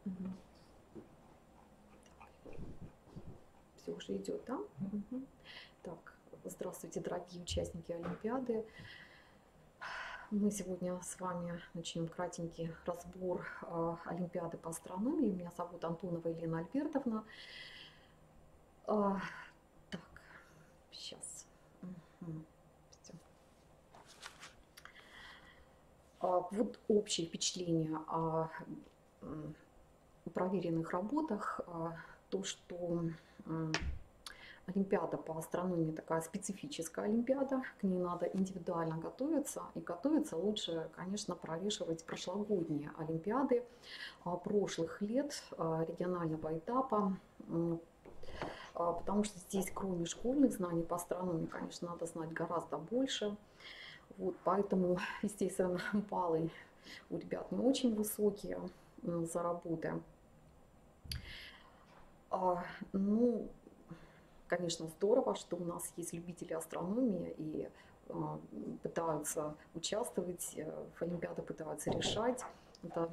Угу. Все уже идет, да? Угу. Так, здравствуйте, дорогие участники Олимпиады. Мы сегодня с вами начнем кратенький разбор Олимпиады по астрономии. Меня зовут Антонова Елена Альбертовна. Так, сейчас. Угу. Вот общее впечатление о проверенных работах. То, что Олимпиада по астрономии такая специфическая олимпиада, к ней надо индивидуально готовиться, и готовиться лучше, конечно, прорешивать прошлогодние олимпиады прошлых лет регионального этапа, потому что здесь, кроме школьных знаний по астрономии, конечно, надо знать гораздо больше. Вот, поэтому, естественно, баллы у ребят не очень высокие за работы. Ну, конечно, здорово, что у нас есть любители астрономии и пытаются участвовать в Олимпиадах, пытаются решать. Это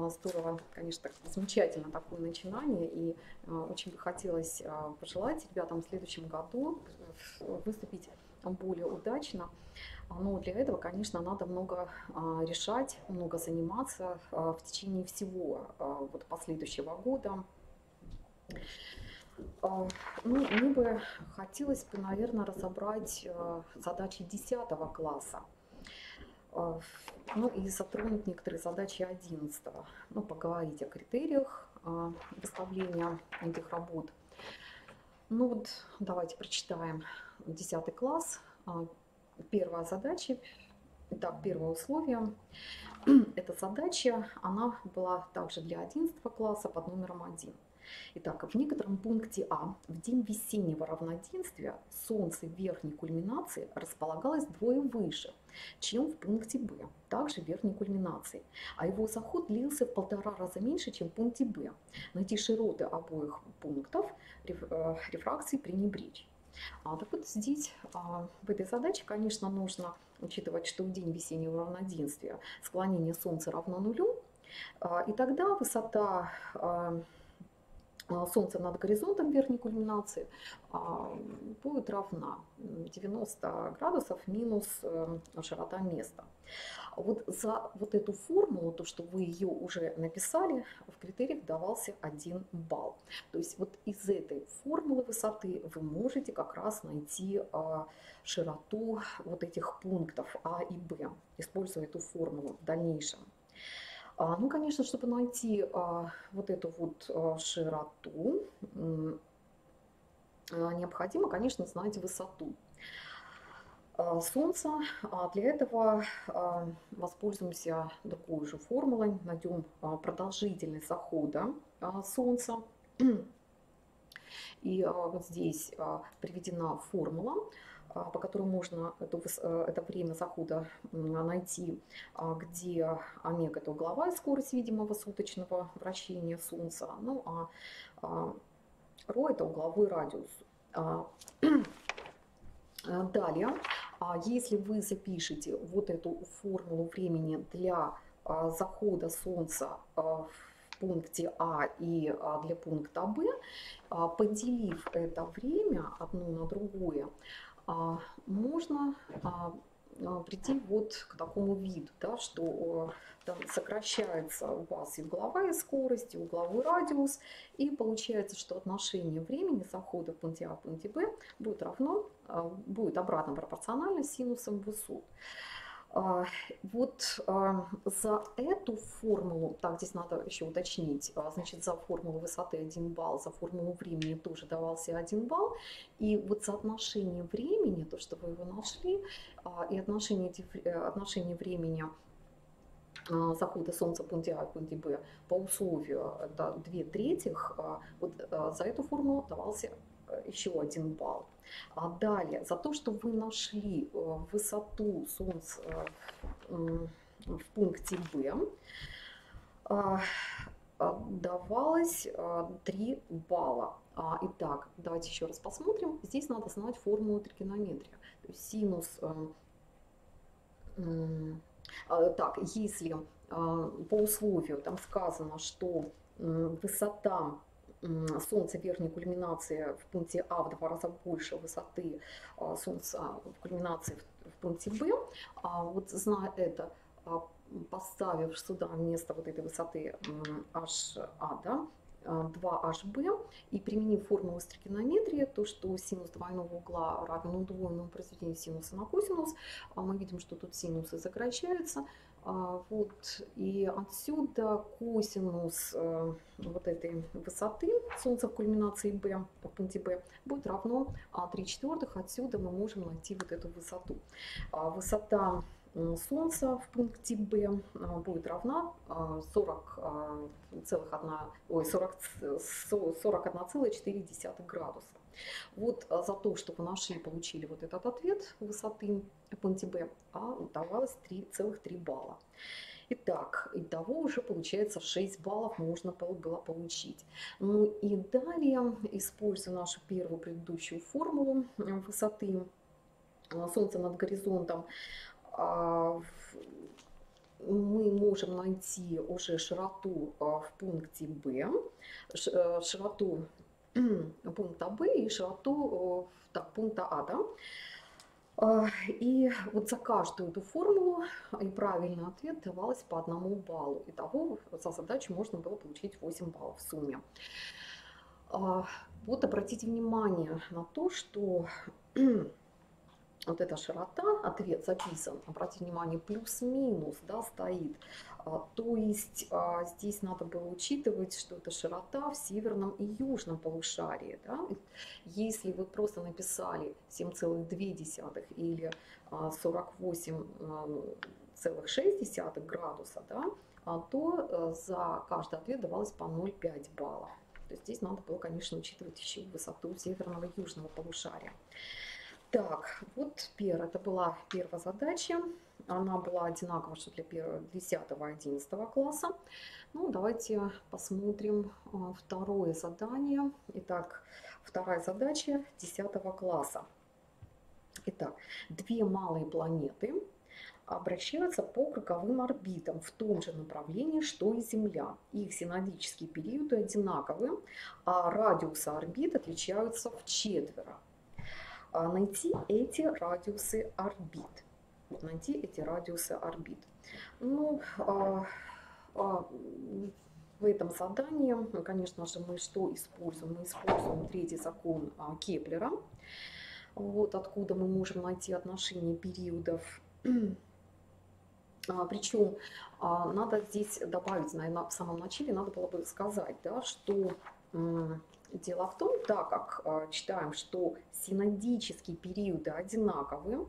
здорово, конечно, замечательно такое начинание. И очень бы хотелось пожелать ребятам в следующем году выступить более удачно. Но для этого, конечно, надо много решать, много заниматься в течение всего вот последующего года. Ну, мне бы хотелось бы, наверное, разобрать задачи 10 класса. Ну и затронуть некоторые задачи 11. Ну, поговорить о критериях выставления этих работ. Ну вот, давайте прочитаем 10 класс. Первая задача. Итак, первое условие. Эта задача, она была также для 11 класса под номером 1. Итак, в некотором пункте А в день весеннего равноденствия Солнце в верхней кульминации располагалось вдвое выше, чем в пункте Б, также в верхней кульминации, а его заход длился в 1,5 раза меньше, чем в пункте Б. Найти широты обоих пунктов рефракции пренебречь. Так вот здесь, в этой задаче, конечно, нужно учитывать, что в день весеннего равноденствия склонение Солнца равно нулю, и тогда высота Солнца над горизонтом верхней кульминации будет равна 90 градусов минус широта места. Вот за вот эту формулу, то, что вы ее уже написали, в критериях давался 1 балл. То есть вот из этой формулы высоты вы можете как раз найти широту вот этих пунктов А и Б, используя эту формулу в дальнейшем. Ну, конечно, чтобы найти вот эту вот широту, необходимо, конечно, знать высоту Солнца. Для этого воспользуемся другой же формулой, найдем продолжительность захода Солнца. И вот здесь приведена формула, по которой можно это время захода найти, где омега – это угловая скорость видимого суточного вращения Солнца, ну а ρ – это угловой радиус. Далее, если вы запишете вот эту формулу времени для захода Солнца в пункте А и для пункта Б, поделив это время одно на другое, можно прийти вот к такому виду, да, что там сокращается у вас и угловая скорость, и угловой радиус, и получается, что отношение времени захода в пункте А в пункте Б будет равно, будет обратно пропорционально синусам высот. Вот за эту формулу, так, здесь надо еще уточнить, значит, за формулу высоты 1 балл, за формулу времени тоже давался 1 балл. И вот соотношение времени, то, что вы его нашли, и отношение времени захода Солнца в пункте А и пункте Б по условию это 2/3, вот за эту формулу давался еще 1 балл. А далее, за то, что вы нашли высоту Солнца в пункте Б, давалось 3 балла. Итак, давайте еще раз посмотрим. Здесь надо знать формулу тригонометрии. То есть синус... Так, если по условию там сказано, что высота Солнца верхней кульминации в пункте А в 2 раза больше высоты Солнца в кульминации в пункте Б. Вот зная это, поставив сюда вместо вот этой высоты HA, да, 2HB, и применив формулу тригонометрии, то, что синус двойного угла равен удвоенному произведению синуса на косинус, мы видим, что тут синусы сокращаются. Вот, и отсюда косинус вот этой высоты Солнца в кульминации B, в пункте B, будет равно 3/4. Отсюда мы можем найти вот эту высоту. Высота Солнца в пункте B будет равна 41,4 градуса. Вот за то, что вы нашли, получили вот этот ответ высоты в пункте B, давалось 3,3 балла. Итак, итого уже получается 6 баллов можно было получить. Ну и далее, используя нашу первую предыдущую формулу высоты Солнца над горизонтом, мы можем найти уже широту в пункте Б, широту пункта Б и широту пункта А. Да? И вот за каждую эту формулу и правильный ответ давалось по 1 баллу. Итого за задачу можно было получить 8 баллов в сумме. Вот обратите внимание на то, что вот эта широта, ответ записан, обратите внимание, плюс-минус, да, стоит. То есть здесь надо было учитывать, что это широта в северном и южном полушарии. Да? Если вы просто написали 7,2 или 48,6 градуса, да, то за каждый ответ давалось по 0,5 балла. То есть здесь надо было, конечно, учитывать еще высоту северного и южного полушария. Так, вот это была первая задача. Она была одинакова, что для 10-11 класса. Ну, давайте посмотрим второе задание. Итак, вторая задача 10 класса. Итак, две малые планеты обращаются по круговым орбитам в том же направлении, что и Земля. Их синодические периоды одинаковы, а радиусы орбит отличаются вчетверо. Найти эти радиусы орбит. Ну, в этом задании, конечно же, мы что используем? Мы используем третий закон Кеплера. Вот откуда мы можем найти отношение периодов. Причем надо здесь добавить, наверное, в самом начале надо было бы сказать, да, что дело в том, так как читаем, что синодические периоды одинаковы,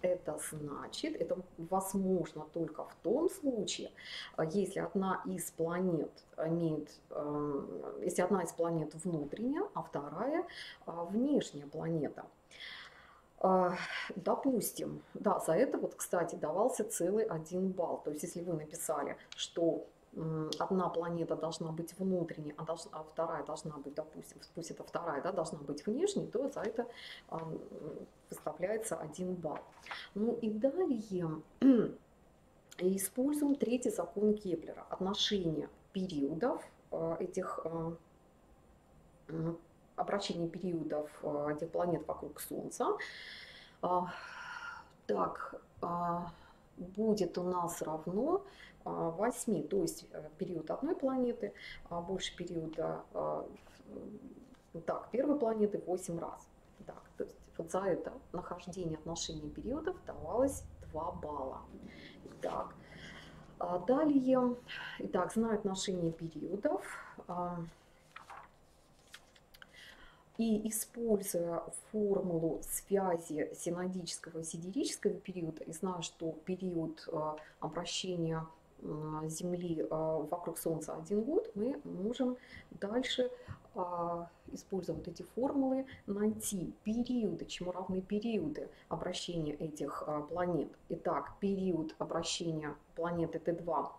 это значит, это возможно только в том случае, если одна из планет внутренняя, а вторая внешняя планета. Допустим, да, за это вот, кстати, давался целый 1 балл. То есть, если вы написали, что одна планета должна быть внутренней, а вторая должна быть, допустим, пусть это вторая, да, должна быть внешней, то за это выставляется 1 балл. Ну и далее используем третий закон Кеплера. Отношение периодов этих обращение периодов этих планет вокруг Солнца. Так, будет у нас равно 8, то есть период одной планеты больше периода первой планеты 8 раз. Так, то есть вот за это нахождение отношения периодов давалось 2 балла. Итак, далее, знаю отношение периодов. И используя формулу связи синодического и сидерического периода, и зная, что период обращения Земли вокруг Солнца 1 год, мы можем дальше, используя вот эти формулы, найти периоды, чему равны периоды обращения этих планет. Итак, период обращения планеты Т2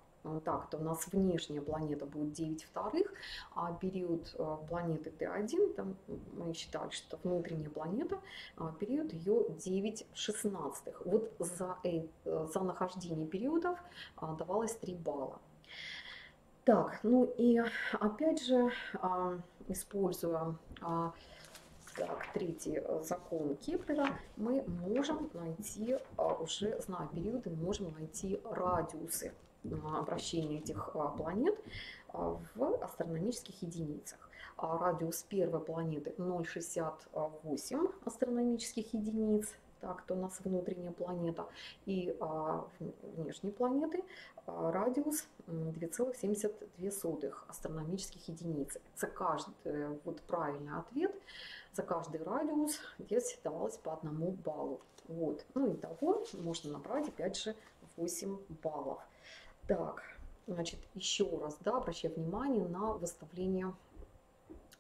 так, то у нас внешняя планета будет 9/2, а период планеты Т1, там мы считали, что внутренняя планета, период ее 9/16. Вот за нахождение периодов давалось 3 балла. Так, ну и опять же, используя так, третий закон Кеплера, мы можем найти, уже зная периоды, можем найти радиусы обращения этих планет в астрономических единицах. Радиус первой планеты 0,68 астрономических единиц. Так, это у нас внутренняя планета. И внешней планеты радиус 2,72 астрономических единиц. За каждый вот правильный ответ, за каждый радиус здесь давалось по 1 баллу. Вот. Ну и того можно набрать опять же 8 баллов. Так, значит, еще раз, да, обращаю внимание на выставление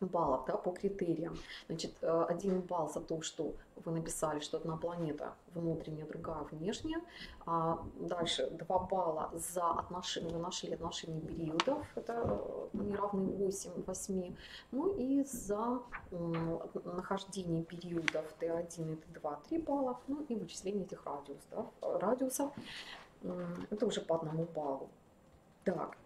баллов, да, по критериям. Значит, 1 балл за то, что вы написали, что одна планета внутренняя, другая внешняя. Дальше 2 балла за отношения, вы нашли отношения периодов, это не равны 8. Ну и за нахождение периодов Т1 и Т2 3 балла. Ну и вычисление этих радиусов, это уже по 1 баллу. Так,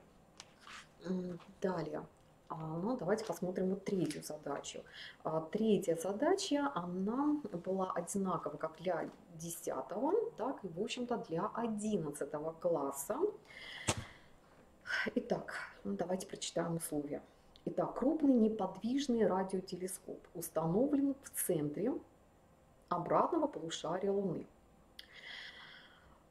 далее. Ну, давайте посмотрим вот третью задачу. Третья задача, она была одинакова как для 10, так и, в общем-то, для 11 класса. Итак, давайте прочитаем условия. Итак, крупный неподвижный радиотелескоп установлен в центре обратного полушария Луны.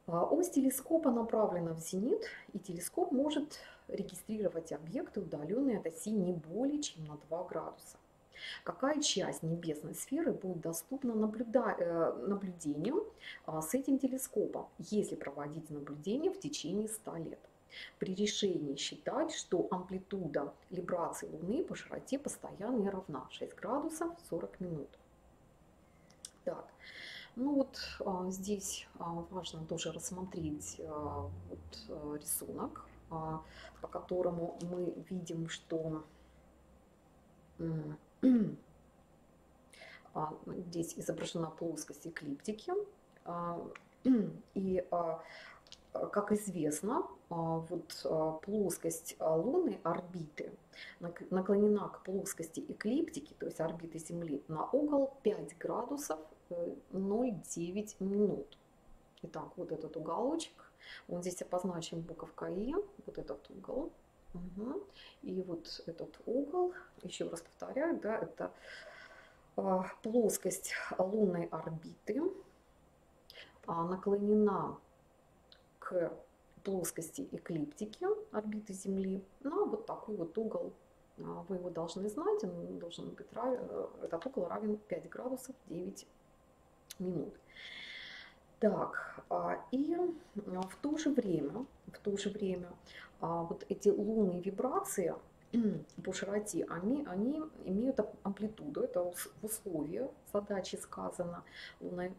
Ось телескопа направлена в зенит, и телескоп может регистрировать объекты, удаленные от оси не более чем на 2 градуса. Какая часть небесной сферы будет доступна наблюдением с этим телескопом, если проводить наблюдение в течение 100 лет? При решении считать, что амплитуда либрации Луны по широте постоянно и равна 6 градусов 40 минут. Так. Ну вот здесь важно тоже рассмотреть вот рисунок, по которому мы видим, что здесь изображена плоскость эклиптики. И, как известно, вот плоскость лунной орбиты наклонена к плоскости эклиптики, то есть орбиты Земли, на угол 5 градусов 0,9 минут. Итак, вот этот уголочек, он здесь обозначен буковкой И, вот этот угол. Угу. И вот этот угол, еще раз повторяю, да, это плоскость лунной орбиты наклонена к плоскости эклиптики орбиты Земли на вот такой вот угол. Вы его должны знать, он должен быть этот угол равен 5 градусов 9 минут. Так, и в то же время вот эти лунные вибрации по широте, они имеют амплитуду, это в условиях задачи сказано, лунная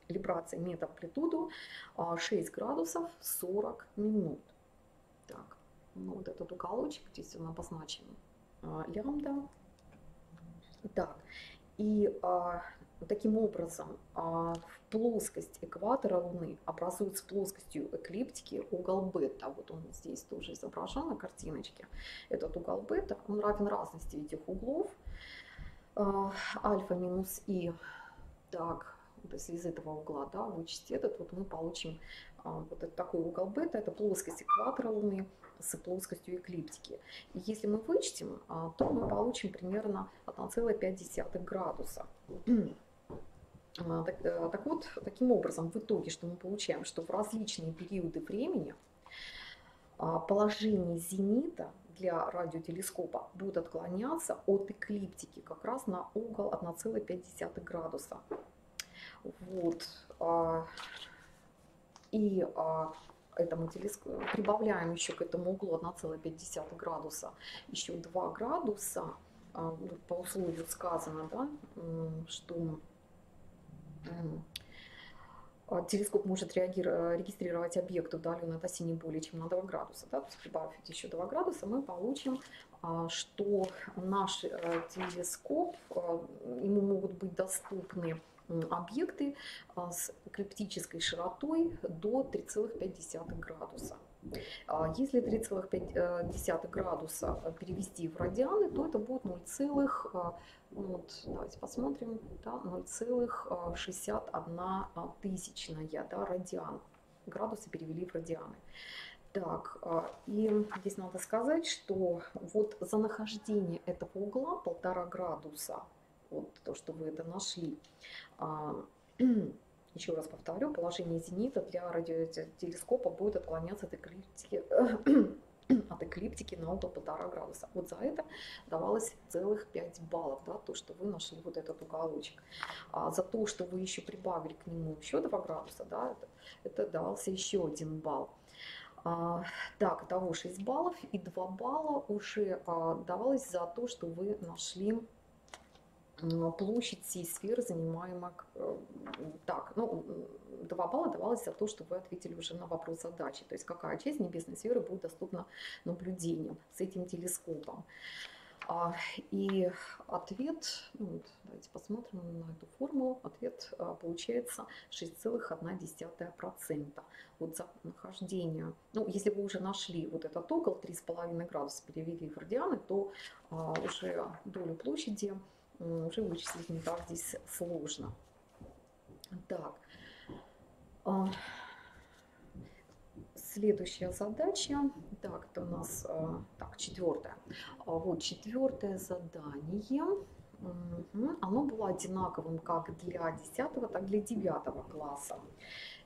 вибрация имеет амплитуду 6 градусов 40 минут. Так, ну вот этот уголочек, здесь он обозначен лямбда. Так, и таким образом плоскость экватора Луны образует с плоскостью эклиптики угол бета. Вот он здесь тоже изображен на картиночке. Этот угол бета, он равен разности этих углов. Альфа минус И. Так, вот если из этого угла, да, вычесть этот, вот мы получим вот такой угол бета. Это плоскость экватора Луны с плоскостью эклиптики. И если мы вычтем, то мы получим примерно 1,5 градуса. Так вот, таким образом, в итоге, что мы получаем, что в различные периоды времени положение зенита для радиотелескопа будет отклоняться от эклиптики как раз на угол 1,5 градуса. Вот. И этому телескопу прибавляем еще к этому углу 1,5 градуса еще 2 градуса. По условию сказано, да, что Телескоп может регистрировать объект удаленно от оси не более чем на 2 градуса. Да? То есть прибавив еще 2 градуса, мы получим, что наш телескоп, ему могут быть доступны объекты с эклиптической широтой до 3,5 градуса. Если 3,5 градуса перевести в радианы, то это будет 0, вот, давайте посмотрим, да, 0,61 тысячная, да, радиан. Градусы перевели в радианы. Так, и здесь надо сказать, что вот за нахождение этого угла 1,5 градуса, вот то, что вы это нашли, еще раз повторю, положение зенита для радиотелескопа будет отклоняться от эклиптики на угол 1,5 градуса. Вот за это давалось целых 5 баллов, да, то, что вы нашли вот этот уголочек. А за то, что вы еще прибавили к нему еще 2 градуса, да, это давался еще 1 балл. Так, итого 6 баллов, и 2 балла уже давалось за то, что вы нашли площадь всей сферы, занимаемой. Так, ну, 2 балла давалось за то, что вы ответили уже на вопрос задачи. То есть какая часть небесной сферы будет доступна наблюдением с этим телескопом. И ответ, ну, давайте посмотрим на эту формулу, ответ получается 6,1%. Вот за нахождение, ну, если вы уже нашли вот этот угол 3,5 градуса, перевели в радианы, то уже долю площади уже вычислить не так здесь сложно. Так, следующая задача, так, это у нас, так, 4-я. Вот 4-е задание, оно было одинаковым как для 10-го, так и для 9-го класса.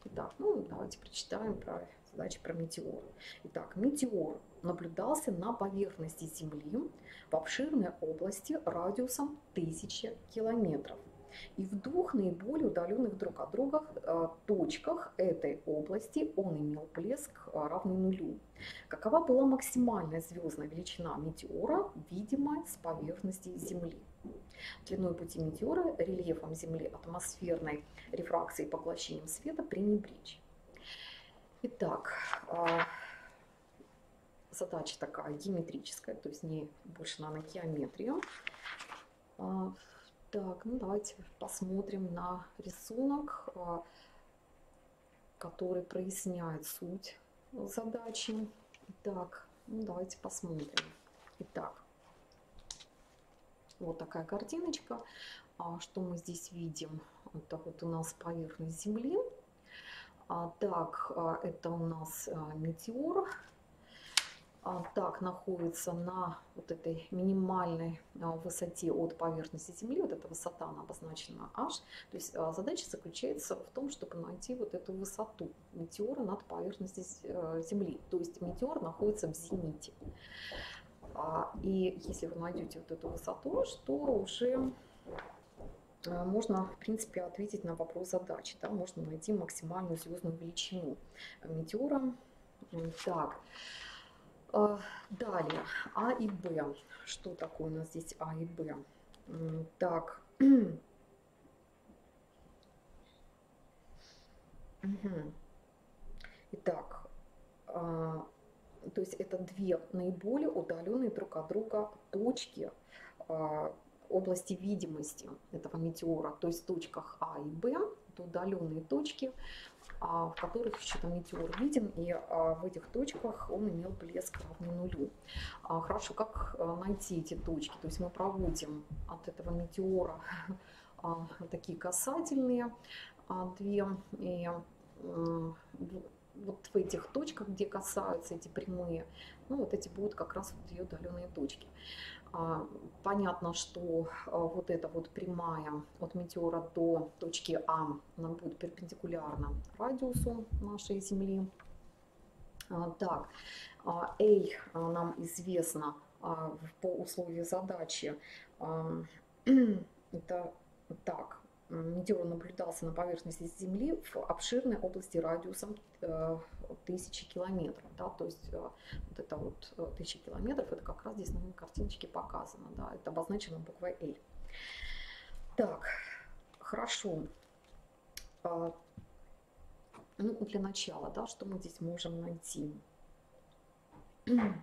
Итак, ну, давайте прочитаем про задачи про метеор. Итак, метеор наблюдался на поверхности Земли в обширной области радиусом 1000 километров. И в 2 наиболее удаленных друг от друга точках этой области он имел блеск равный нулю. Какова была максимальная звездная величина метеора, видимая с поверхности Земли? Длиной пути метеора, рельефом Земли, атмосферной рефракцией и поглощением света пренебречь. Итак, задача такая геометрическая, то есть не больше на геометрию. Так, ну давайте посмотрим на рисунок, который проясняет суть задачи. Так, ну давайте посмотрим. Итак, вот такая картиночка. Что мы здесь видим? Это вот у нас поверхность Земли. Так, это у нас метеор. Так, находится на вот этой минимальной высоте от поверхности Земли. Вот эта высота, она обозначена h. То есть задача заключается в том, чтобы найти вот эту высоту метеора над поверхностью Земли. То есть метеор находится в зените. И если вы найдете вот эту высоту, что уже можно, в принципе, ответить на вопрос задачи. Да? Можно найти максимальную звездную величину метеора. Так. Далее, А и Б. Что такое у нас здесь А и Б? Так. Итак, то есть это 2 наиболее удаленные друг от друга точки области видимости этого метеора. То есть в точках А и Б, это удаленные точки, в которых еще там метеор виден, и в этих точках он имел блеск равный нулю. Хорошо, как найти эти точки? То есть мы проводим от этого метеора такие касательные 2, и вот в этих точках, где касаются эти прямые, ну вот эти будут как раз 2 удаленные точки. Понятно, что вот эта вот прямая от метеора до точки А, она будет перпендикулярна радиусу нашей Земли. Так, A нам известно по условию задачи. Это так, метеор наблюдался на поверхности Земли в обширной области радиусом 1000 километров. Да, то есть вот это вот 1000 километров, это как раз здесь на картиночке показано. Да, это обозначено буквой L. Так, хорошо. Ну, для начала, да, что мы здесь можем найти? Ну,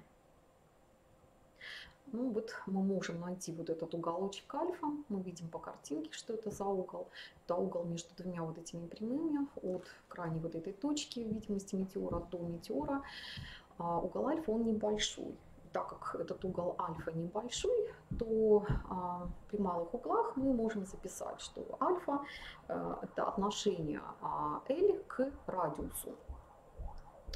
вот мы можем найти вот этот уголочек альфа. Мы видим по картинке, что это за угол. Это угол между двумя вот этими прямыми от крайней вот этой точки видимости метеора до метеора. Угол альфа, он небольшой. Так как этот угол альфа небольшой, то при малых углах мы можем записать, что альфа это отношение L к радиусу.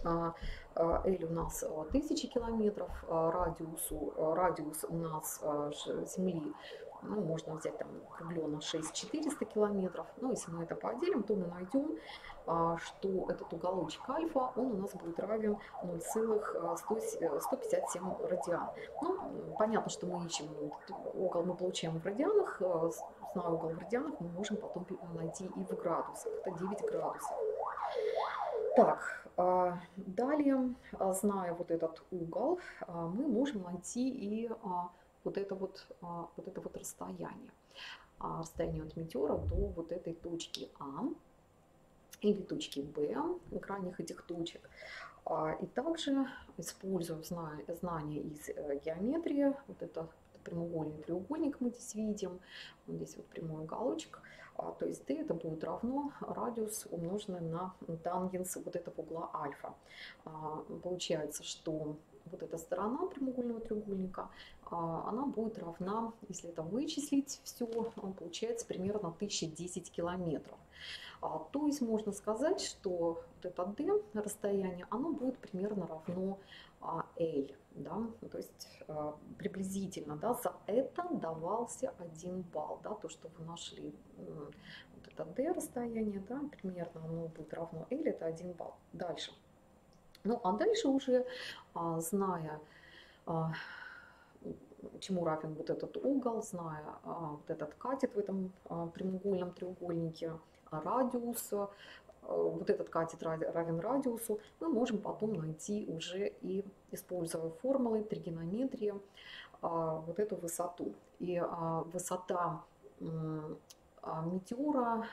L у нас 1000 километров, радиус у нас Земли, ну, можно взять там округленно 6400 километров. Но если мы это поделим, то мы найдем, что этот уголочек альфа, он у нас будет равен 0,157 радиан. Ну, понятно, что мы ищем угол, мы получаем в радианах, зная угол в радианах, мы можем потом найти и в градусах, это 9 градусов. Так, далее, зная вот этот угол, мы можем найти и вот это вот расстояние. Расстояние от метеора до вот этой точки А или точки Б, крайних этих точек. И также, используя знания из геометрии, вот это прямоугольный треугольник мы здесь видим, вот здесь вот прямой уголочек, то есть d это будет равно радиус, умноженный на тангенс вот этого угла альфа. Получается, что вот эта сторона прямоугольного треугольника, она будет равна, если это вычислить все, получается примерно 1010 километров. То есть можно сказать, что вот это d расстояние, оно будет примерно равно L, да, то есть приблизительно, да, за это давался 1 балл, да, то, что вы нашли, вот это d расстояние, да, примерно оно будет равно L, это 1 балл. Дальше. Ну, а дальше уже, зная, чему равен вот этот угол, зная вот этот катет в этом прямоугольном треугольнике, радиус, вот этот катет равен радиусу, мы можем потом найти уже и, используя формулы тригонометрии, вот эту высоту. И высота метеора,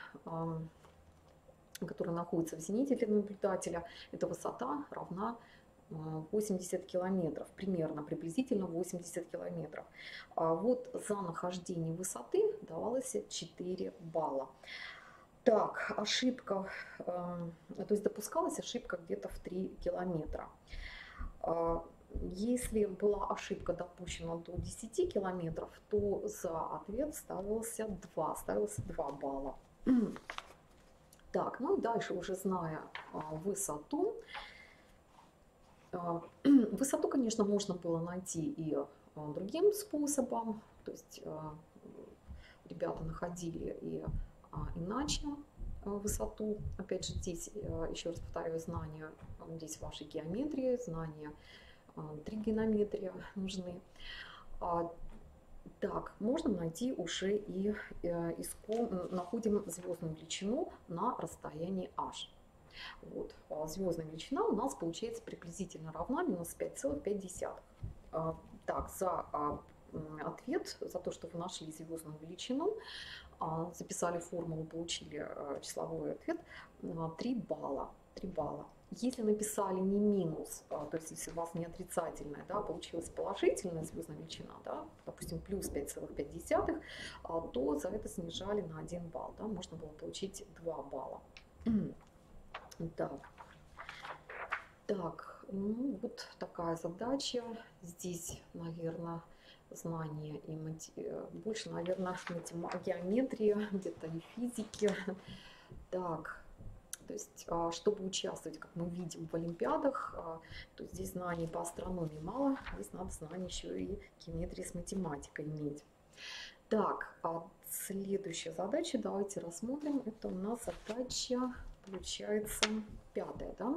которая находится в зените для наблюдателя, эта высота равна 80 километров, примерно, приблизительно 80 километров. Вот за нахождение высоты давалось 4 балла. Так, ошибка, то есть допускалась ошибка где-то в 3 километра. Если была ошибка допущена до 10 километров, то за ответ ставился 2 балла. Так, ну и дальше уже зная высоту, высоту, конечно, можно было найти и другим способом, то есть ребята находили и иначе высоту. Опять же, здесь, еще раз повторяю, знания здесь вашей геометрии, знания тригонометрии нужны. Так, можно найти уже и находим звездную величину на расстоянии h. Вот. Звездная величина у нас получается приблизительно равна минус 5,5. Так, за ответ, за то, что вы нашли звездную величину, записали формулу, получили числовой ответ, 3 балла. 3 балла. Если написали не минус, то есть если у вас не отрицательная, да, получилась положительная звездная величина, да, допустим, плюс 5,5, то за это снижали на 1 балл. Да, можно было получить 2 балла. Так, ну вот такая задача. Здесь, наверное, знания и больше, наверное, геометрии, где-то и физики. Так, то есть, чтобы участвовать, как мы видим, в олимпиадах, то здесь знаний по астрономии мало, здесь надо знания еще и геометрии с математикой иметь. Так, следующая задача, давайте рассмотрим. Это у нас задача, получается, 5-я, да?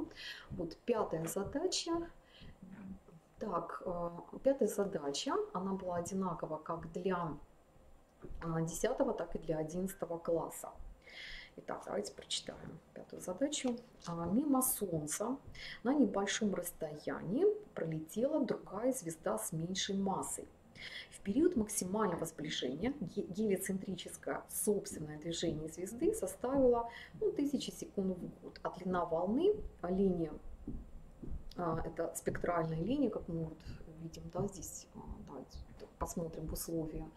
Вот 5-я задача. Так, 5-я задача, она была одинакова как для 10, так и для 11 класса. Итак, давайте прочитаем 5-ю задачу. Мимо Солнца на небольшом расстоянии пролетела другая звезда с меньшей массой. В период максимального сближения гелиоцентрическое собственное движение звезды составило 1000 секунд в год, а длина волны, линия, это спектральная линия, как мы вот видим, да, здесь, посмотрим в условия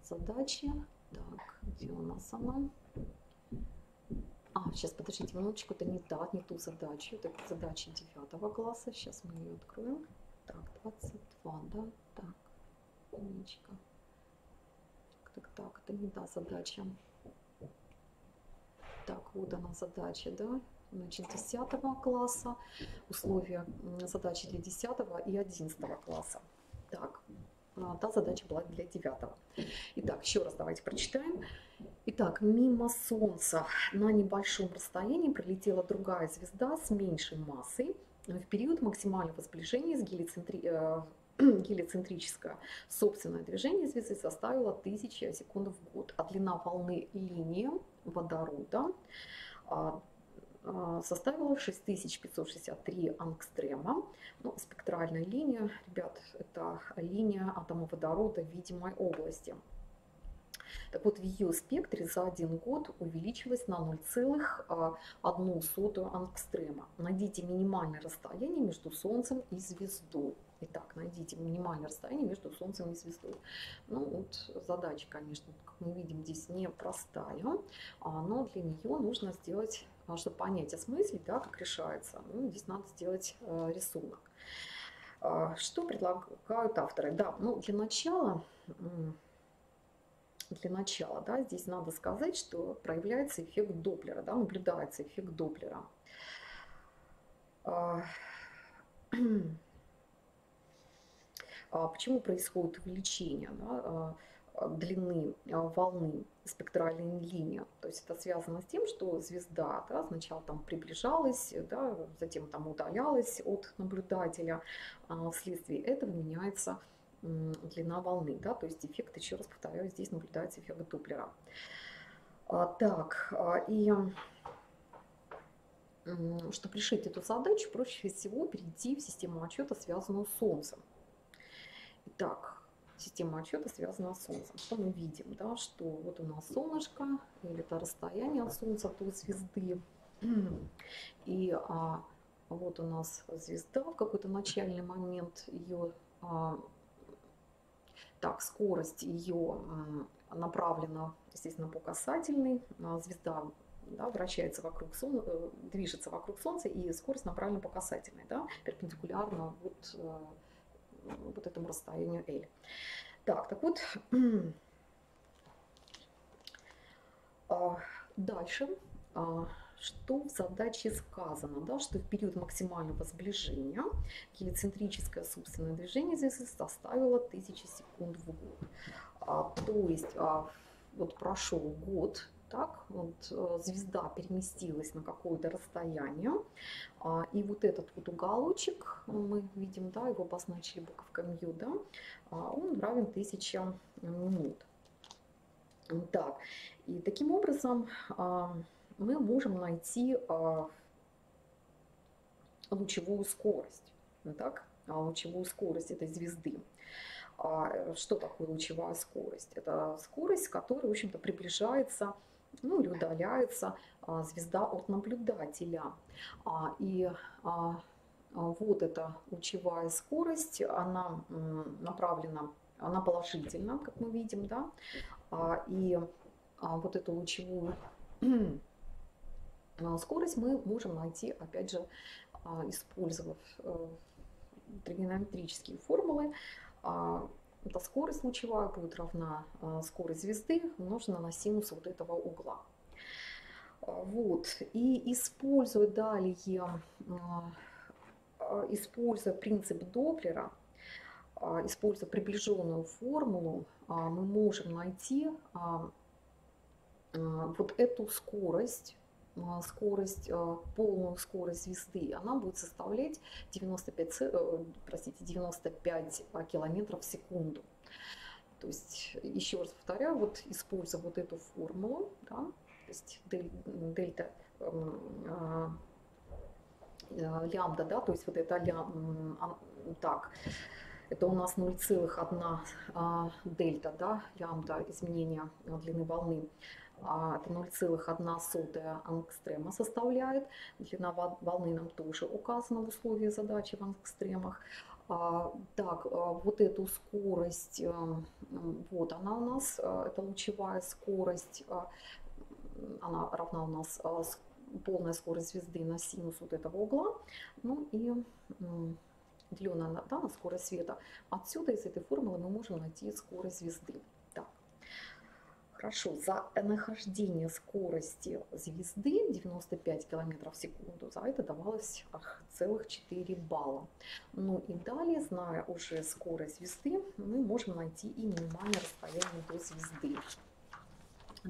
задачи. Так, где у нас она? Сейчас, подождите минуточку, это не ту задачу, это задача 9 класса, сейчас мы ее откроем. Так, 22, да, так, умничка. Так, это не та задача. Так, вот она задача, да, значит, 10 класса, условия задачи для 10 и 11 класса. Так, та задача была для 9. Итак, еще раз давайте прочитаем. Итак, мимо Солнца на небольшом расстоянии пролетела другая звезда с меньшей массой. В период максимального сближения с гелиоцентрическое собственное движение звезды составило 1000 секунд в год, а длина волны линии водорода составила 6563 ангстрема. Ну, спектральная линия, ребят, это линия атома водорода в видимой области. Так вот, в ее спектре за 1 год увеличилась на 0,1 ангстрема. Найдите минимальное расстояние между Солнцем и звездой. Итак, найдите минимальное расстояние между Солнцем и звездой. Ну, вот задача, конечно, как мы видим, здесь непростая, но для нее нужно сделать, чтобы понять, осмыслить, да, как решается, здесь надо сделать рисунок. Что предлагают авторы? Да, ну, для начала, да, здесь надо сказать, что проявляется эффект Доплера, да, наблюдается эффект Доплера. Почему происходит увеличение, да, длины волны спектральной линии? То есть это связано с тем, что звезда, да, сначала там приближалась, да, затем там удалялась от наблюдателя, вследствие этого меняется длина волны, да, то есть эффект, еще раз повторяю, здесь наблюдается эффект Доплера. Так, и чтобы решить эту задачу, проще всего перейти в систему отсчета, связанную с Солнцем. Итак, система отсчета связана с Солнцем. Что мы видим? Да, что вот у нас солнышко, или это расстояние от Солнца до звезды. И вот у нас звезда в какой-то начальный момент ее... Так, скорость ее направлена, естественно, по касательной. Звезда, да, вращается вокруг Солнца, движется вокруг Солнца, и скорость направлена по касательной, да, перпендикулярно вот этому расстоянию L. Так вот, дальше, что в задаче сказано, да, что в период максимального сближения гелиоцентрическое собственное движение звезды составило 1000 секунд в год. То есть вот прошел год, так, вот звезда переместилась на какое-то расстояние, и вот этот вот уголочек, мы видим, да, его обозначили буковкой М, да, он равен 1000 минут. Так, и таким образом мы можем найти лучевую скорость, так, лучевую скорость этой звезды. Что такое лучевая скорость? Это скорость, с которой, в общем-то, приближается, ну, или удаляется звезда от наблюдателя. И вот эта лучевая скорость, она направлена, она положительна, как мы видим, да, и вот эту лучевую скорость мы можем найти, опять же, использовав тригонометрические формулы. Эта скорость лучевая будет равна скорость звезды умножена на синус вот этого угла. Вот. И используя далее, используя принцип Доплера, используя приближенную формулу, мы можем найти вот эту скорость, полную скорость звезды, она будет составлять 95 километров в секунду. То есть, еще раз повторяю, вот используя вот эту формулу, да, то есть дельта лямбда, да, то есть вот это так, Это у нас 0,1 дельта, да, лямбда, изменение длины волны. Это 0,1 ангстрема составляет. Длина волны нам тоже указана в условиях задачи в ангстремах. Так, вот эту скорость, вот она у нас, это лучевая скорость, она равна у нас полная скорость звезды на синус вот этого угла. Ну и деленная на, да, на скорость света. Отсюда из этой формулы мы можем найти скорость звезды. Так. Хорошо, за нахождение скорости звезды 95 км в секунду, за это давалось целых 4 балла. Ну и далее, зная уже скорость звезды, мы можем найти и минимальное расстояние до звезды.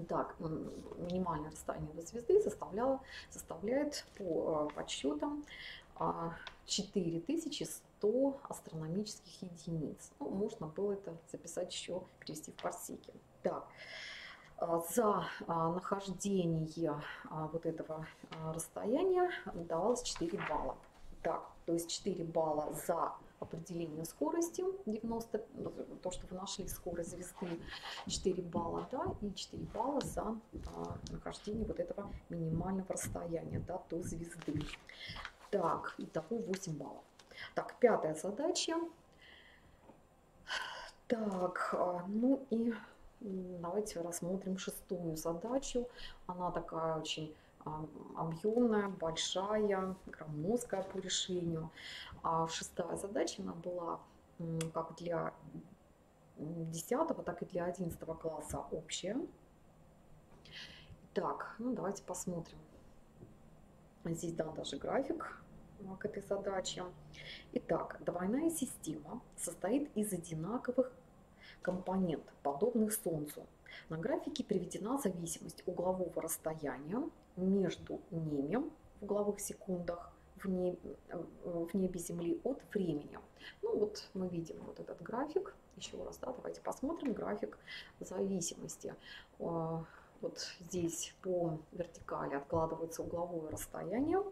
Так, минимальное расстояние до звезды составляет по подсчетам 4100 астрономических единиц. Ну, можно было это записать еще, перевести в парсеки. Так, за нахождение вот этого расстояния давалось 4 балла. Так, то есть 4 балла за определение скорости 90, то, что вы нашли скорость звезды, 4 балла, да, и 4 балла за нахождение вот этого минимального расстояния, да, до звезды. Так, итого 8 баллов. Так, пятая задача. Так, ну и давайте рассмотрим шестую задачу. Она такая очень объемная, большая, громоздкая по решению. Шестая задача, она была как для 10, так и для 11 класса общая. Так, ну давайте посмотрим. Здесь дан даже график к этой задаче. Итак, двойная система состоит из одинаковых компонент, подобных Солнцу. На графике приведена зависимость углового расстояния между ними в угловых секундах в небе Земли от времени. Ну вот мы видим вот этот график. Еще раз, да, давайте посмотрим график зависимости. Вот здесь по вертикали откладывается угловое расстояние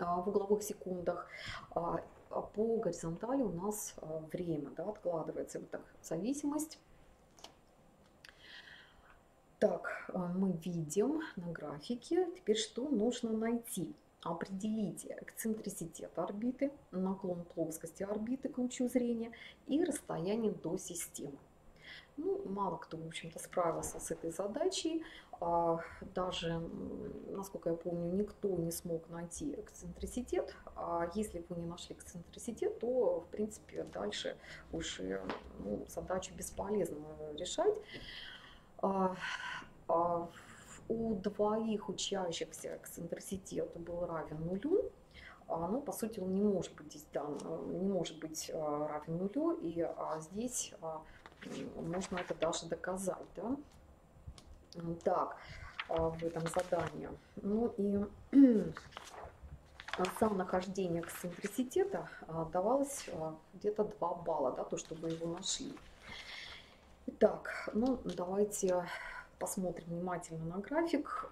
в угловых секундах. По горизонтали у нас время, да, откладывается. Вот так зависимость. Так, мы видим на графике. Теперь что нужно найти? Определить эксцентриситет орбиты, наклон плоскости орбиты к лучу зрения и расстояние до системы. Ну, мало кто, в общем-то, справился с этой задачей. Даже, насколько я помню, никто не смог найти эксцентриситет. Если вы не нашли эксцентриситет, то, в принципе, дальше уже задачу бесполезно решать. У двоих учащихся эксцентриситет был равен нулю. Но, по сути, он не может быть здесь дан, не может быть равен нулю. И здесь можно это даже доказать, да? Так, в этом задании. Ну и за нахождение эксцентриситета давалось где-то 2 балла, да, то, что вы его нашли. Итак, ну давайте посмотрим внимательно на график.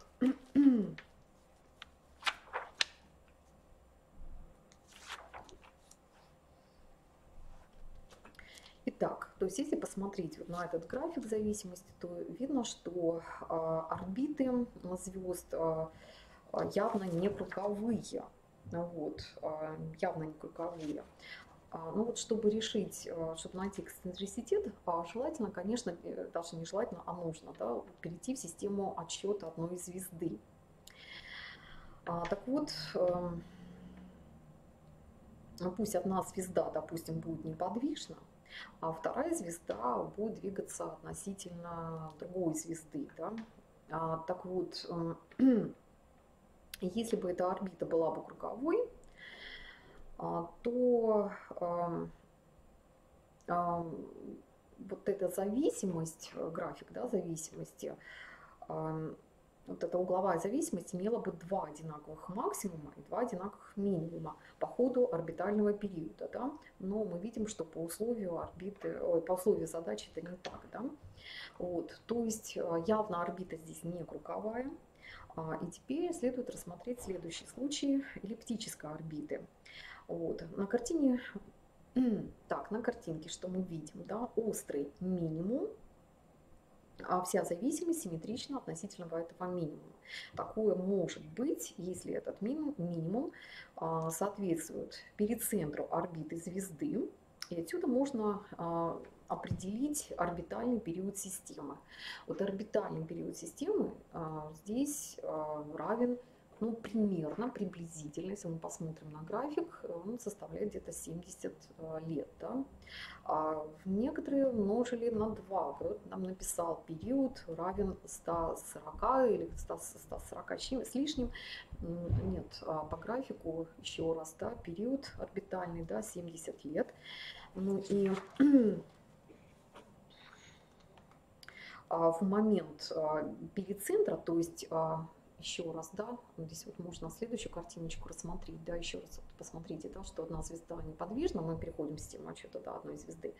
Итак, то есть если посмотреть вот на этот график зависимости, то видно, что орбиты звезд явно не круговые. Вот, явно не круговые. Ну вот, чтобы решить, чтобы найти эксцентриситет, желательно, конечно, даже не желательно, а нужно, да, перейти в систему отсчета одной звезды. Так вот, пусть одна звезда, допустим, будет неподвижна, а вторая звезда будет двигаться относительно другой звезды. Да? Так вот, если бы эта орбита была бы круговой, то вот эта зависимость, график, да, зависимости, вот эта угловая зависимость имела бы 2 одинаковых максимума и 2 одинаковых минимума по ходу орбитального периода, да? Но мы видим, что по условию орбиты, по условию задачи это не так, да? Вот, то есть явно орбита здесь не круговая. И теперь следует рассмотреть следующий случай эллиптической орбиты. Вот. На картине Так, на картинке что мы видим, да, острый минимум, а вся зависимость симметрична относительно этого минимума. Такое может быть, если этот минимум соответствует перицентру орбиты звезды, и отсюда можно определить орбитальный период системы. Вот орбитальный период системы здесь равен, ну, примерно, приблизительно, если мы посмотрим на график, он составляет где-то 70 лет. Да? Некоторые умножили на 2. Вот нам написал период равен 140 или 140 с лишним. Нет, по графику еще раз, да, период орбитальный, да, 70 лет. Ну и в момент перицентра, то есть еще раз, да, здесь вот можно следующую картиночку рассмотреть, да, еще раз посмотрите, да, что одна звезда неподвижна, мы переходим с темы отчета до одной звезды,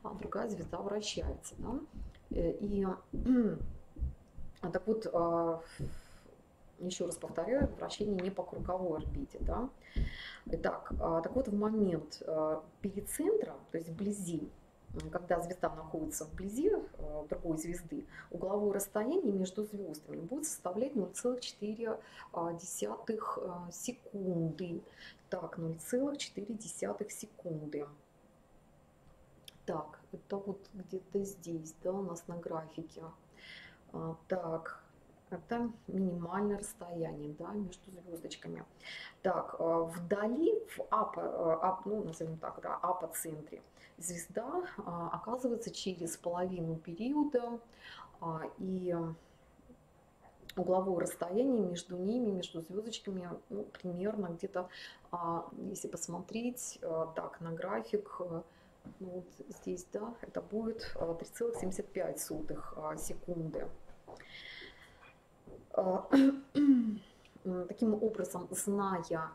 а другая звезда вращается, да, и так вот, еще раз повторяю, вращение не по круговой орбите, да. Итак, так вот в момент перицентра, то есть вблизи, когда звезда находится вблизи другой звезды, угловое расстояние между звездами будет составлять 0,4 секунды. Так, 0,4 секунды. Так, это вот где-то здесь, да, у нас на графике. Так, это минимальное расстояние, да, между звездочками. Так, вдали, ну, назовем так, да, апоцентре, звезда оказывается через половину периода, и угловое расстояние между ними, между звездочками, ну, примерно где-то, если посмотреть так на график, ну, вот здесь, да, это будет 3,75 секунды. Таким образом, зная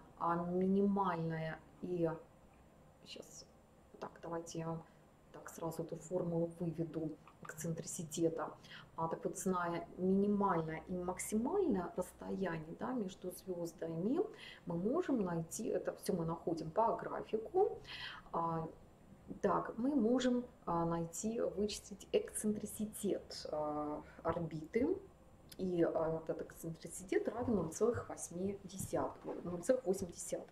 минимальное и... Сейчас, так, давайте я так сразу эту формулу выведу эксцентриситета. Так вот, зная минимальное и максимальное расстояние, да, между звездами, мы можем найти, это все мы находим по графику, так, мы можем найти, вычислить эксцентриситет орбиты. И этот эксцентриситет равен 0,8.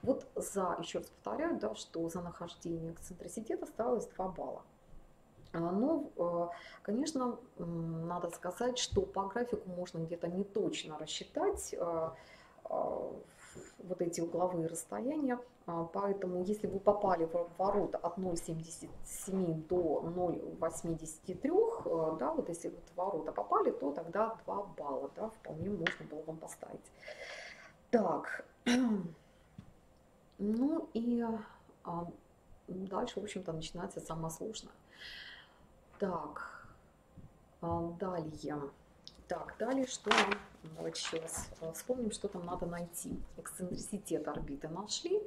Вот еще раз повторяю, да, что за нахождение эксцентриситета осталось 2 балла. Но, конечно, надо сказать, что по графику можно где-то не точно рассчитать вот эти угловые расстояния. Поэтому, если вы попали в ворота от 0,77 до 0,83, да, вот если вот в ворота попали, то тогда 2 балла, да, вполне можно было вам поставить. Так, ну и дальше, в общем-то, начинается самое сложное. Так, далее. Так, далее что? Давайте еще раз вспомним, что там надо найти. Эксцентриситет орбиты нашли.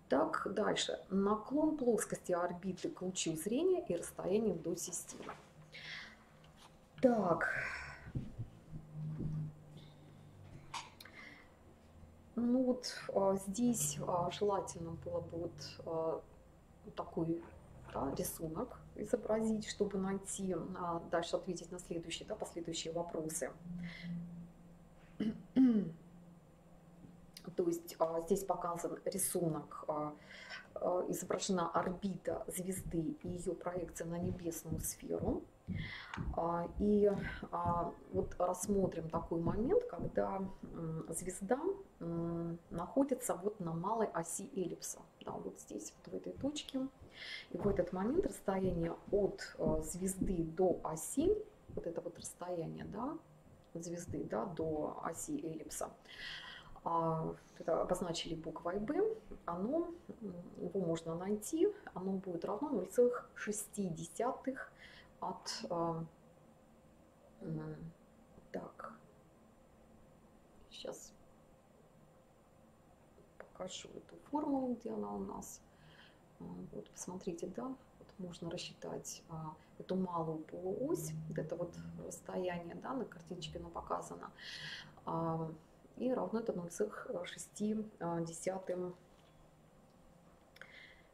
Так, дальше. Наклон плоскости орбиты к лучу зрения и расстояние до системы. Так. Ну вот здесь желательно было бы вот такой, да, рисунок изобразить, чтобы найти, дальше ответить на следующие, да, последующие вопросы. То есть здесь показан рисунок, изображена орбита звезды и ее проекция на небесную сферу. И вот рассмотрим такой момент, когда звезда находится вот на малой оси эллипса, да, вот здесь, вот в этой точке. И в этот момент расстояние от звезды до оси, вот это вот расстояние, да, от звезды, да, до оси эллипса, это обозначили буквой B, его можно найти, оно будет равно 0,6 от, так, сейчас покажу эту формулу, где она у нас. Вот, посмотрите, да, вот можно рассчитать эту малую полуось, вот это вот расстояние, да, на картиночке оно показано, и равно это 0,6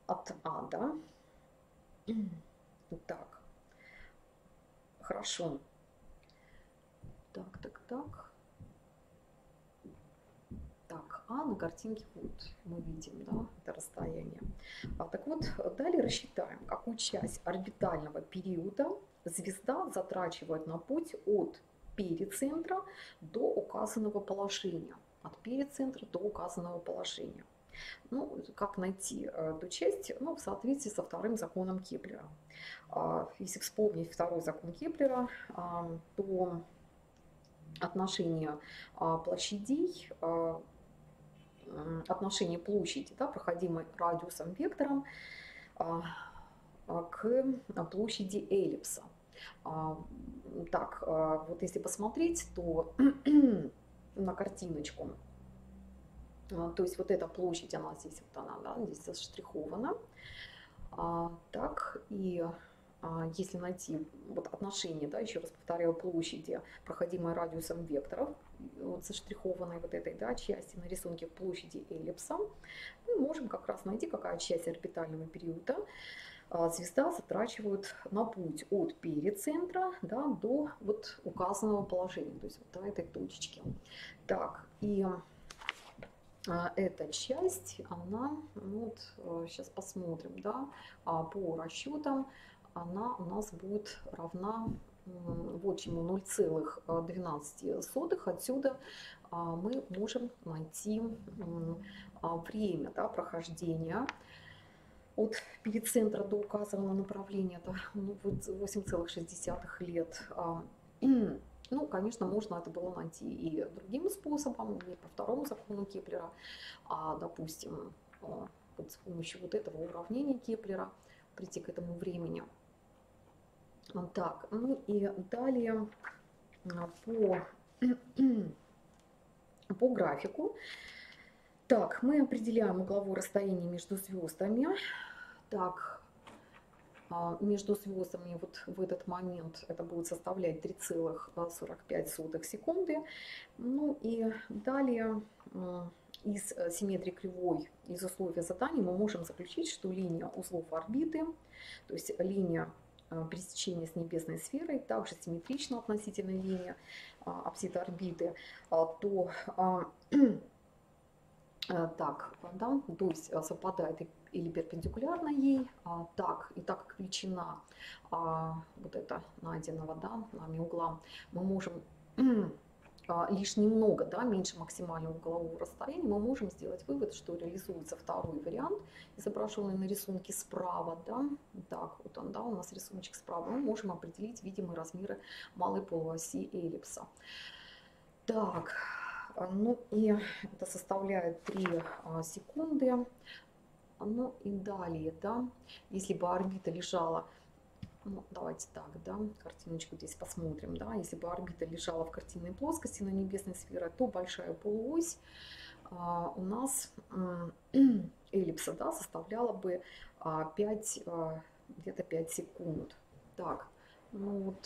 от А, да? Так, хорошо. Так, так, так. Так, А на картинке вот мы видим, да, это расстояние. Так вот, далее рассчитаем, какую часть орбитального периода звезда затрачивает на путь от перицентра до указанного положения. От перицентра до указанного положения. Ну, как найти эту часть? Ну, в соответствии со вторым законом Кеплера. Если вспомнить второй закон Кеплера, то отношение площадей, отношение площади, да, проходимой радиусом вектором, к площади эллипса. Так, вот если посмотреть, то на картиночку, то есть вот эта площадь, она здесь, вот она, да, здесь заштрихована. Так, и если найти вот отношение, да, еще раз повторяю, площади, проходимой радиусом векторов, вот заштрихованной вот этой, да, части на рисунке площади эллипса, мы можем как раз найти, какая часть орбитального периода звезда затрачивает на путь от перицентра, да, до вот указанного положения, то есть вот до этой точечки. Так, и эта часть, она, ну вот сейчас посмотрим, да, по расчетам она у нас будет равна вот чему 0,12. Отсюда мы можем найти время, да, прохождения от перицентра до указанного направления, это ну, 8,6 лет. Ну, конечно, можно это было найти и другим способом, не по второму закону Кеплера, а, допустим, вот с помощью вот этого уравнения Кеплера прийти к этому времени. Так, ну и далее по графику. Так, мы определяем угловое расстояние между звездами. Так, между звездами вот в этот момент это будет составлять 3,45 секунды. Ну и далее из симметрии кривой, из условия задания мы можем заключить, что линия узлов орбиты, то есть линия пересечения с небесной сферой, также симметрична относительно линии апсиды орбиты, то так, да, то есть совпадает или перпендикулярно ей, так как величина вот это найденного, да, нами угла, мы можем лишь немного, да, меньше максимального углового расстояния, мы можем сделать вывод, что реализуется второй вариант, изображенный на рисунке справа, да, так, вот он, да, у нас рисуночек справа, мы можем определить видимые размеры малой полуоси эллипса. Так, ну и это составляет 3 секунды. Ну и далее, да, если бы орбита лежала, ну, давайте так, да, картиночку здесь посмотрим, да, если бы орбита лежала в картинной плоскости на небесной сфере, то большая полуось у нас эллипса, да, составляла бы 5, где-то 5 секунд. Так, ну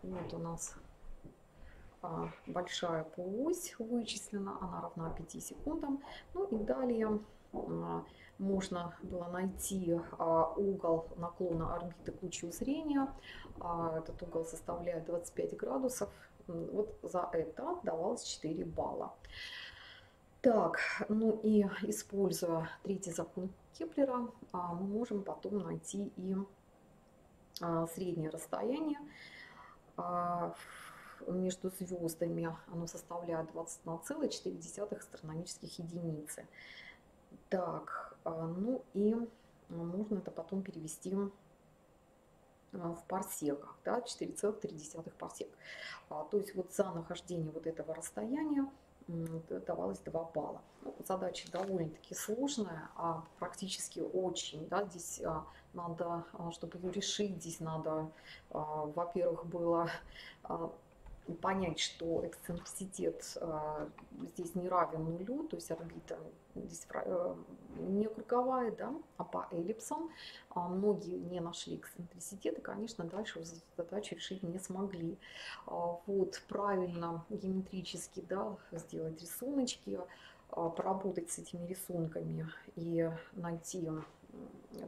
вот у нас большая полуось вычислена, она равна 5 секундам. Ну и далее можно было найти угол наклона орбиты к лучу зрения. Этот угол составляет 25 градусов. Вот за это давалось 4 балла. Так, ну и используя третий закон Кеплера, мы можем потом найти и среднее расстояние между звездами, оно составляет 21,4 астрономических единицы. Так, ну и можно это потом перевести в парсеках, да, 4,3 парсек. То есть вот за нахождение вот этого расстояния давалось 2 балла. Ну, задача довольно-таки сложная, практически очень, да, здесь надо, чтобы ее решить, здесь надо, во-первых, было понять, что эксцентриситет здесь не равен нулю, то есть орбита здесь не круговая, да, а по эллипсам. Многие не нашли эксцентриситет и, конечно, дальше задачу решить не смогли. Вот, правильно геометрически, да, сделать рисуночки, поработать с этими рисунками и найти,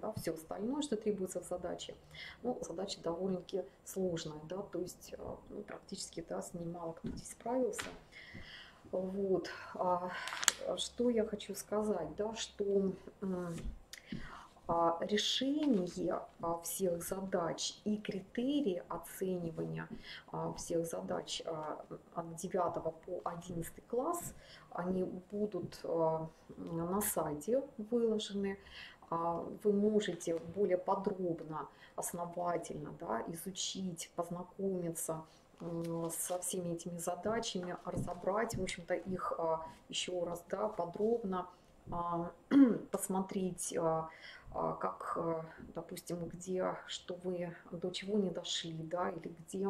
да, все остальное, что требуется в задаче. Ну, задача довольно-таки сложная, да, то есть ну, практически, да, с ней мало кто здесь справился. Вот. Что я хочу сказать, да, что решение всех задач и критерии оценивания всех задач от 9 по 11 класс, они будут на сайте выложены. Вы можете более подробно, основательно, да, изучить, познакомиться со всеми этими задачами, разобрать, в общем-то, их еще раз, да, подробно посмотреть, как, допустим, где, что вы, до чего не дошли, да, или где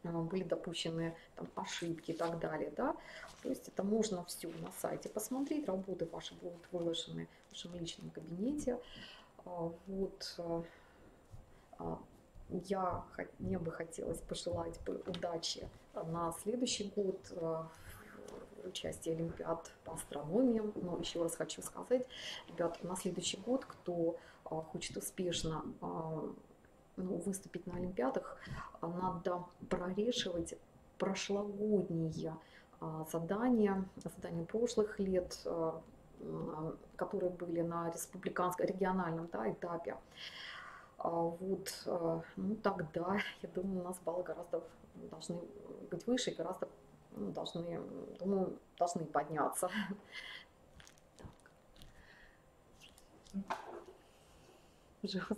были допущены там ошибки и так далее, да. То есть это можно все на сайте посмотреть, работы ваши будут выложены в вашем личном кабинете. Вот мне бы хотелось пожелать бы удачи на следующий год в участии олимпиад по астрономии. Но еще раз хочу сказать, ребята, на следующий год, кто хочет успешно выступить на олимпиадах, надо прорешивать прошлогодние задания прошлых лет, которые были на республиканском, региональном, да, этапе. Вот, ну тогда, я думаю, у нас баллы гораздо должны быть выше, гораздо должны, думаю, должны подняться. Пожалуйста.